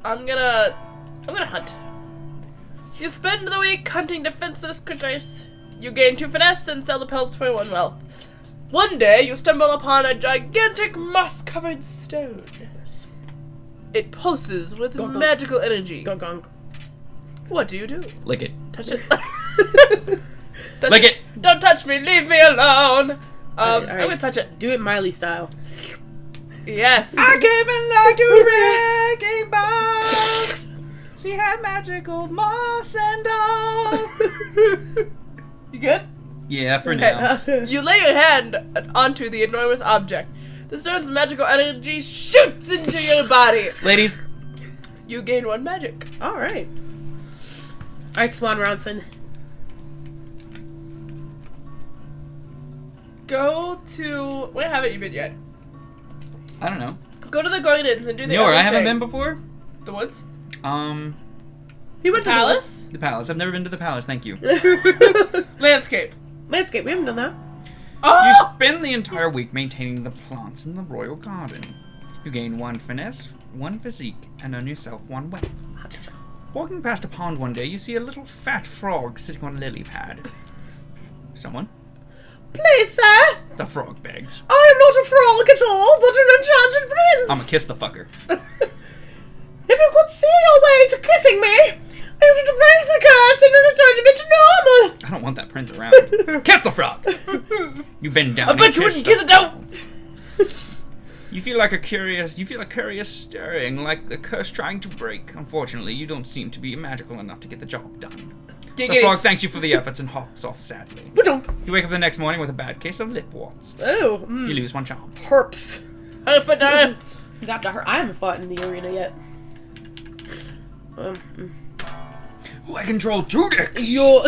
I'm gonna hunt. You spend the week hunting defenseless critters. You gain 2 finesse and sell the pelts for 1 wealth. One day, you stumble upon a gigantic moss-covered stone. It pulses with magical energy. Gong gong. What do you do? Lick it. Touch it. Lick it. Don't touch me. Leave me alone. All right. I'm gonna touch it. Do it Miley style. Yes. I came in like a wrecking ball. She had magical moss and all. You good? Yeah, for now. You lay your hand onto the enormous object. The stone's magical energy shoots into your body. Ladies. You gain 1 magic. Alright. Alright, Swan Ronson. Go to... Where haven't you been yet? I don't know. Go to the gardens and do the You know where other I haven't thing. been before? The woods? He went The palace? The palace. I've never been to the palace, thank you. Landscape. Landscape, we haven't done that. Oh! You spend the entire week maintaining the plants in the royal garden. You gain 1 finesse, 1 physique, and earn yourself 1 wealth. Walking past a pond one day, you see a little fat frog sitting on a lily pad. Someone? Please, sir. The frog begs. I am not a frog at all, but an enchanted prince. I'ma kiss the fucker. If you could see your way to kissing me, I would break the curse and return me to normal. I don't want that prince around. Kiss the frog! You bend down I bet you wouldn't kiss it down! You feel a curious stirring, like the curse trying to break. Unfortunately, you don't seem to be magical enough to get the job done. The frog thanks you for the efforts and hops off sadly. You wake up the next morning with a bad case of lip warts. Oh. You lose 1 charm. Herps. Herp. You got to her. I haven't fought in the arena yet. Ooh, I control 2 dicks! You're...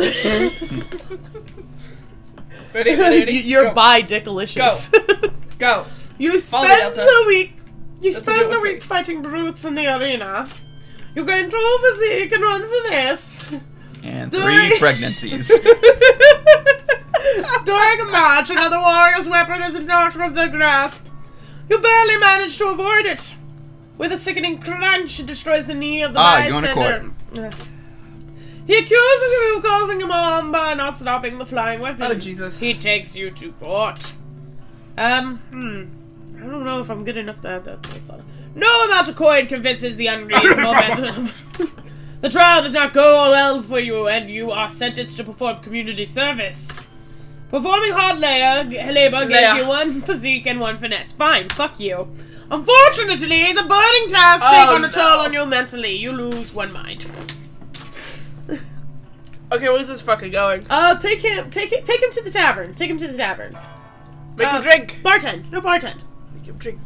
Ready? You're Go. bi-dickalicious. Go. You Follow spend Delta. the week. You Delta, spend do it the with week me. fighting brutes in the arena. You gain 2 physique and 1 finesse. And During- 3 pregnancies. During a match, another warrior's weapon is knocked from their grasp. You barely manage to avoid it. With a sickening crunch, it destroys the knee of the bystander. Going to He accuses you of causing him harm by not stopping the flying weapon. Oh, Jesus. He takes you to court. I don't know if I'm good enough to have that. No amount of coin convinces the unreasonable man. The trial does not go well for you, and you are sentenced to perform community service. Performing hard labor gives you 1 physique and 1 finesse. Fine, fuck you. Unfortunately, the burning tasks take on a toll on you mentally. You lose 1 mind. Okay, where's this fucker going? Take him to the tavern. Take him to the tavern. Make him drink. Bartend. No, bartend. Make him drink.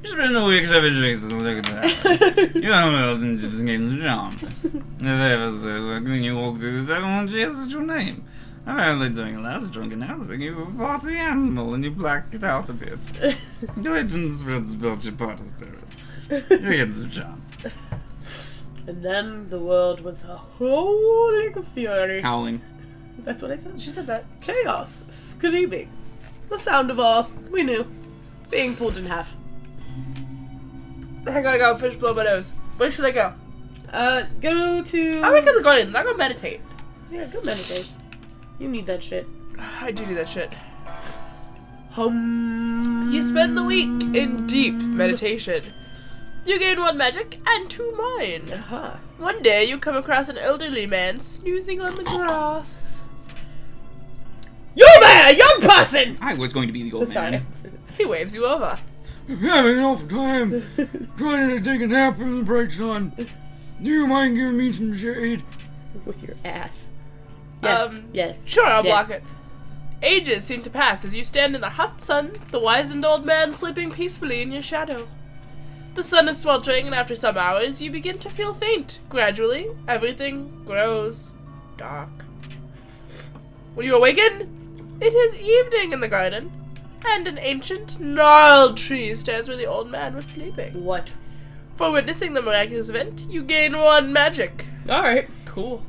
You spend the week 7 drinks and look at that. You don't know if it's getting down. When you walk through the tavern, she asks your name. I'm only doing a last drunken dancing. You a party animal and you black it out a bit. Legend spirits built your party spirit. You get the job. And then the world was a holy fury. Howling. That's what I said. She said that. Chaos, screaming, the sound of all we knew, being pulled in half. I gotta go fish blow my nose. Where should I go? Go to. I'm gonna go to the garden. I'm gonna meditate. Yeah, go meditate. You need that shit. I do need that shit. You spend the week in deep meditation. You gain 1 magic and 2 mind. Uh-huh. One day you come across an elderly man snoozing on the grass. You there, young person! I was going to be the old Sorry. man. He waves you over. I'm having an awful time trying to take a nap in the bright sun. Do you mind giving me some shade? With your ass. Yes. Yes. Sure, I'll Yes. block it. Ages seem to pass as you stand in the hot sun, the wizened old man sleeping peacefully in your shadow. The sun is sweltering, and after some hours, you begin to feel faint. Gradually, everything grows dark. When you awaken, it is evening in the garden, and an ancient, gnarled tree stands where the old man was sleeping. What? For witnessing the miraculous event, you gain 1 magic. Alright. Cool.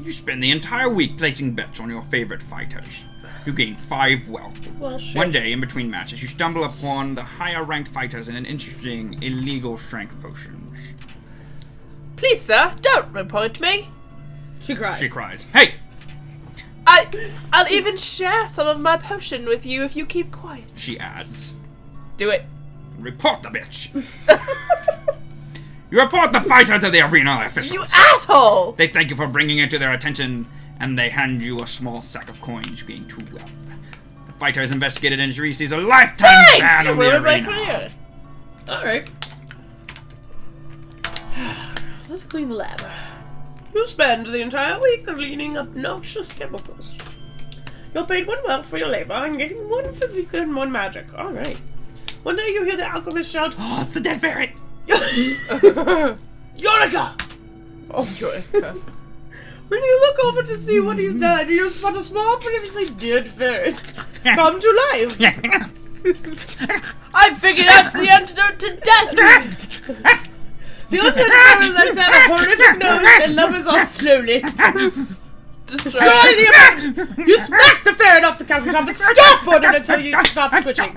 You spend the entire week placing bets on your favorite fighters. You gain 5 wealth. Well, shit. One day, in between matches, you stumble upon the higher-ranked fighters in an interesting, illegal strength potions. Please, sir, don't report me. She cries. She cries. Hey! I'll even share some of my potion with you if you keep quiet. She adds. Do it. Report the bitch! You report the fighter to the arena officials. You asshole! They thank you for bringing it to their attention, and they hand you a small sack of coins. You gain 2 wealth. The fighter's investigated injury sees a lifetime ban You on the ruined my arena. career. Alright. Let's clean the lab. You spend the entire week cleaning up noxious chemicals. You're paid 1 wealth for your labor and gain 1 physical and 1 magic. Alright. One day you hear the alchemist shout, Oh, it's the dead ferret! Yawhg! Oh, Yawhg. When you look over to see what he's done, you spot a small, previously dead ferret come to life. I figured out the antidote to death! The undead ferret lets out a horrific nose and lumbers off slowly. Destroy Try the effect! You smack the ferret off the countertop and stop on it until you stop twitching.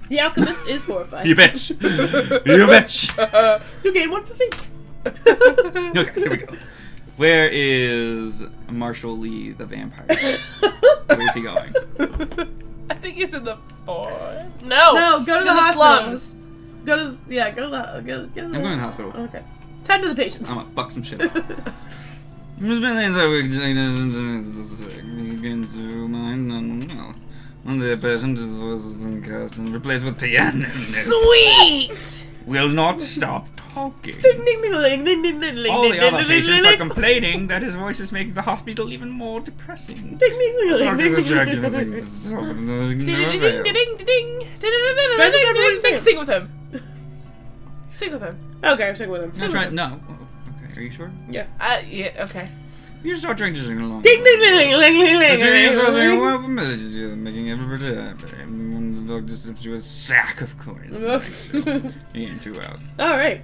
The alchemist is horrified. You bitch! You bitch! You gain 1 physique. Okay, here we go. Where is Marshall Lee the vampire? Where is he going? I think he's in the forest. No! No, go to he's the in hospital. slums. Go to the, yeah, go to the, go to the, I'm going to the hospital. Okay. Tend to the patients. I'm gonna fuck some shit up. I'm just been the entire week again to mine. No. One day a patient's voice has been cast and replaced with piano. Sweet! Will not stop talking. Ding, ding, ding, ding, ding, ding, ding, All ding, the ding, other ding, patients ding, are complaining that his voice is making the hospital even more depressing. ding, ding, ding, ding, Doctors ding, objective ding, saying ding. this is no Ding, avail. ding, ding, ding, everybody Sing with him. Sing with him. Okay, sing with him. No, try, no. Okay, are you sure? Yeah. Yeah, okay. You start trying to sing along. Ding, ding, ding, ding, ding, ding, ding, Ding, making everybody happy. And the doctor slips you a sack of coins. ding. You ain't too out. Alright.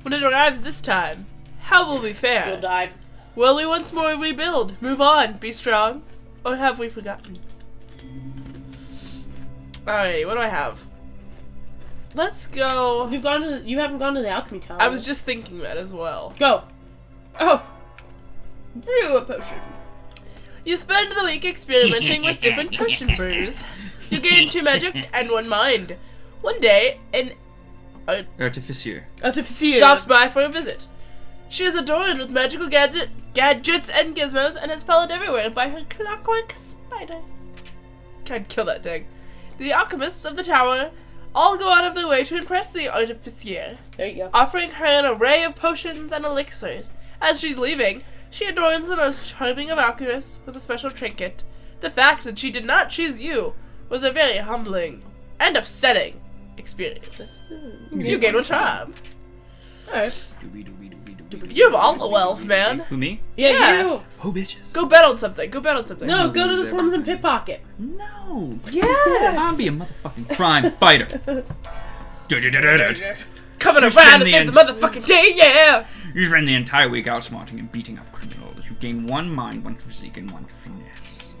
When it arrives this time, how will we fare? You'll die. Will we once more rebuild, move on, be strong? Or have we forgotten? Alrighty, what do I have? Let's go. You haven't gone to the alchemy tower. I was just thinking that as well. Go. Oh. Brew a potion. You spend the week experimenting with different potion brews. You gain 2 magic and 1 mind. One day, an Artificier. stops by for a visit. She is adorned with magical gadgets and gizmos and is followed everywhere by her clockwork spider. I'd kill that thing. The alchemists of the tower all go out of their way to impress the artificier, There you go. offering her an array of potions and elixirs. As she's leaving, she adorns the most charming of alchemists with a special trinket. The fact that she did not choose you was a very humbling and upsetting experience. You gain 1 charm. Alright. You have all the wealth, man. Who, me? Yeah, you. Oh, bitches. Go bet on something. Go bet on something. No, go to the slums and pickpocket. No. Yes. I'll be a motherfucking crime fighter. Coming You around spend to the save the motherfucking day, yeah. You spend the entire week outsmarting and beating up criminals. You gain 1 mind, 1 physique, and 1 finesse.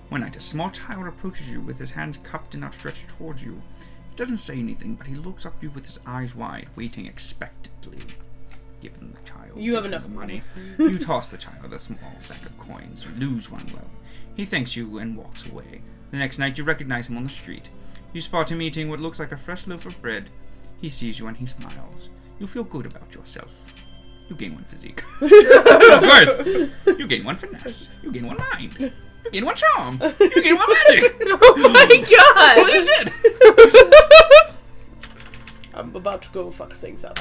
One night, a small child approaches you with his hands cupped and outstretched towards you. He doesn't say anything, but he looks up at you with his eyes wide, waiting expectantly. Give him the child. You have give him enough the money. You toss the child a small sack of coins. You lose 1 wealth. He thanks you and walks away. The next night, you recognize him on the street. You spot him eating what looks like a fresh loaf of bread. He sees you and he smiles. You feel good about yourself. You gain 1 physique. Of course! You gain 1 finesse. You gain 1 mind. You gain 1 charm. You gain 1 magic. Oh my god. Holy shit! I'm about to go fuck things up.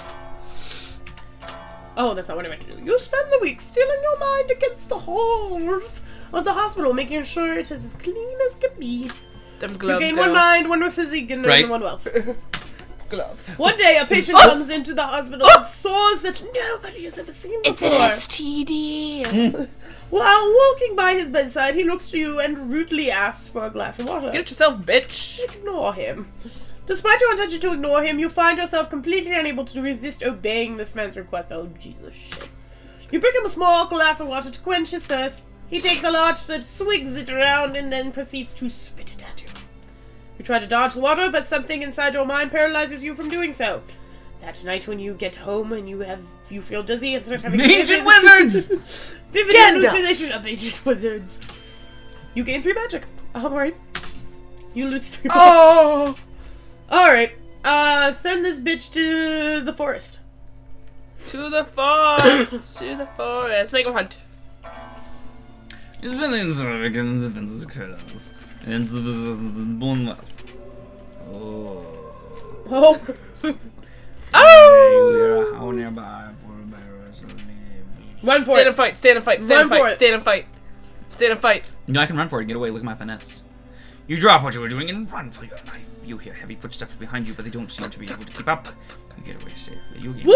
Oh, that's not what I meant to do. You spend the week stealing your mind against the halls of the hospital, making sure it is as clean as can be. Them You gloves gain though. 1 mind, 1 physique, and Right. 1 wealth. Gloves. One day, a patient comes into the hospital with sores that nobody has ever seen before. STD. While walking by his bedside, he looks to you and rudely asks for a glass of water. Get it yourself, bitch. Ignore him. Despite your intention to ignore him, you find yourself completely unable to resist obeying this man's request. Oh, Jesus shit. You bring him a small glass of water to quench his thirst. He takes a large sip, swigs it around, and then proceeds to spit it at you. You try to dodge the water, but something inside your mind paralyzes you from doing so. That night when you get home and you feel dizzy and start having Ancient wizards! vivid hallucination of ancient wizards. You gain 3 magic. Alright. You lose 3 magic. Oh! Alright. Send this bitch to the forest. To the forest! To the forest. Make him hunt. It's been in the defenses critters. And the bone well. Oh. Oh. Oh! How nearby for a better Run for Stand it. and fight, stand and fight, stand and fight, stand and fight. Stand and fight. No, I can run for it. Get away. Look at my finesse. You drop what you were doing and run for your life. You hear heavy footsteps behind you, but they don't seem to be able to keep up. You get away safely. You get Woo!